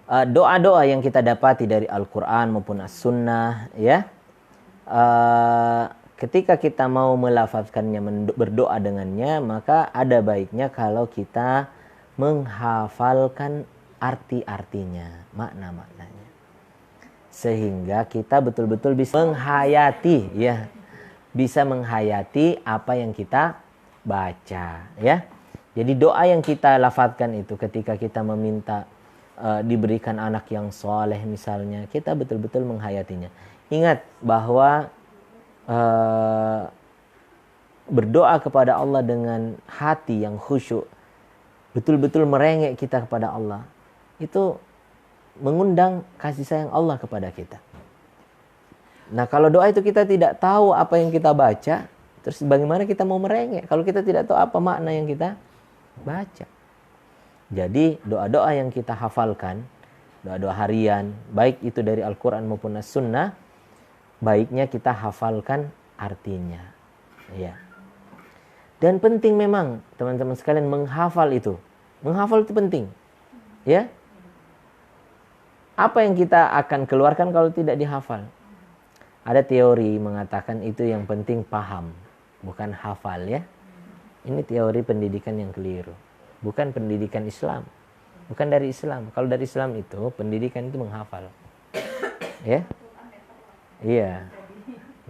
doa-doa yang kita dapati dari Al-Quran maupun As-Sunnah, ya, ketika kita mau melafazkannya, berdoa dengannya, maka ada baiknya kalau kita menghafalkan arti-artinya, makna-maknanya, sehingga kita betul-betul bisa menghayati, ya, bisa menghayati apa yang kita baca, ya. Jadi doa yang kita lafazkan itu ketika kita meminta diberikan anak yang soleh misalnya, kita betul-betul menghayatinya. Ingat bahwa berdoa kepada Allah dengan hati yang khusyuk, betul-betul merengek kita kepada Allah, itu mengundang kasih sayang Allah kepada kita. Nah, kalau doa itu kita tidak tahu apa yang kita baca, terus bagaimana kita mau merengek kalau kita tidak tahu apa makna yang kita baca? Jadi doa-doa yang kita hafalkan, doa-doa harian, baik itu dari Al-Quran maupun As-Sunnah, baiknya kita hafalkan artinya, ya. Dan penting memang teman-teman sekalian menghafal itu. Menghafal itu penting, ya. Apa yang kita akan keluarkan kalau tidak dihafal? Ada teori mengatakan itu yang penting paham, bukan hafal, ya. Ini teori pendidikan yang keliru. Bukan pendidikan Islam. Bukan dari Islam. Kalau dari Islam itu pendidikan itu menghafal. Ya. Iya.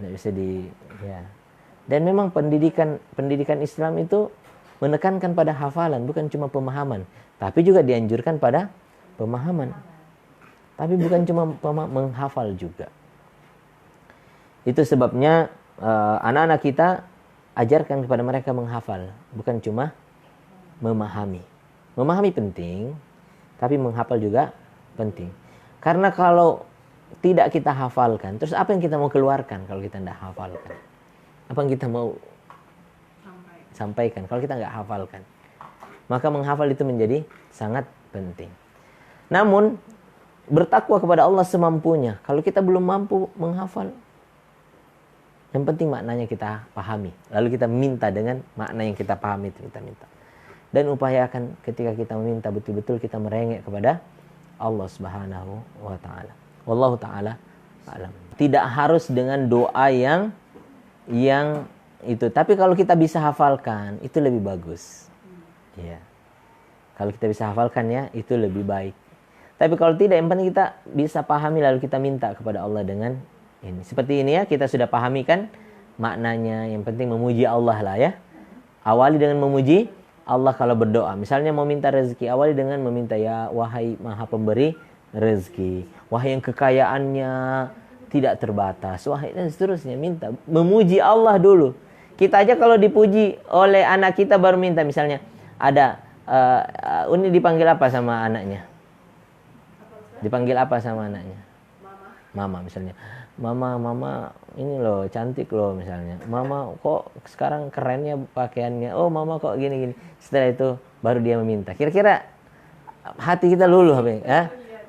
Nggak bisa ya. Dan memang pendidikan Islam itu menekankan pada hafalan, bukan cuma pemahaman, tapi juga dianjurkan pada pemahaman. Tapi bukan cuma menghafal juga. Itu sebabnya anak-anak kita ajarkan kepada mereka menghafal, bukan cuma memahami. Memahami penting, tapi menghafal juga penting. Karena kalau tidak kita hafalkan, terus apa yang kita mau keluarkan kalau kita tidak hafalkan? Apa yang kita mau sampaikan kalau kita nggak hafalkan? Maka menghafal itu menjadi sangat penting. Namun bertakwa kepada Allah semampunya. Kalau kita belum mampu menghafal, yang penting maknanya kita pahami. Lalu kita minta dengan makna yang kita pahami itu, kita minta. Dan upayakan ketika kita meminta betul-betul kita merengek kepada Allah Subhanahu wa taala. Wallahu taala a'lam. Tidak harus dengan doa yang itu, tapi kalau kita bisa hafalkan itu lebih bagus. Ya. Kalau kita bisa hafalkan, ya, itu lebih baik. Tapi kalau tidak, yang penting kita bisa pahami lalu kita minta kepada Allah dengan ini. Seperti ini, ya, kita sudah pahami kan maknanya. Yang penting memuji Allah lah, ya. Awali dengan memuji Allah kalau berdoa. Misalnya mau minta rezeki, awali dengan meminta, ya wahai Maha Pemberi rezeki, wahai yang kekayaannya tidak terbatas, wahai, dan seterusnya. Minta, memuji Allah dulu. Kita aja kalau dipuji oleh anak kita baru minta. Misalnya ada Uni dipanggil apa sama anaknya? Dipanggil apa sama anaknya? Mama misalnya. Mama ini loh cantik loh misalnya. Mama kok sekarang kerennya pakaiannya. Oh mama kok gini-gini. Setelah itu baru dia meminta. Kira-kira hati kita luluh apa ya?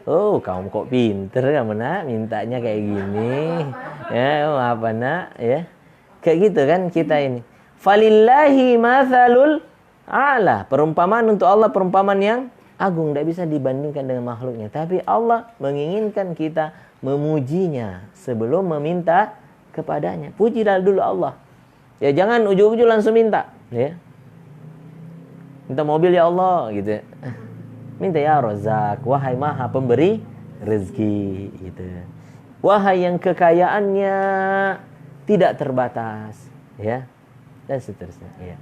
Oh kamu kok pinter kamu nak, mintanya kayak gini. Ya apa nak, ya. Kayak gitu kan kita ini. Falillahi mathalul a'la. Perumpamaan untuk Allah, perumpamaan yang agung, tidak bisa dibandingkan dengan makhluknya. Tapi Allah menginginkan kita memujinya sebelum meminta kepadanya. Pujilah dulu Allah. Ya jangan ujug-ujug langsung minta, ya. Minta mobil ya Allah gitu. Minta ya Razak, wahai Maha Pemberi rezeki gitu. Wahai yang kekayaannya tidak terbatas, ya. Dan seterusnya, ya.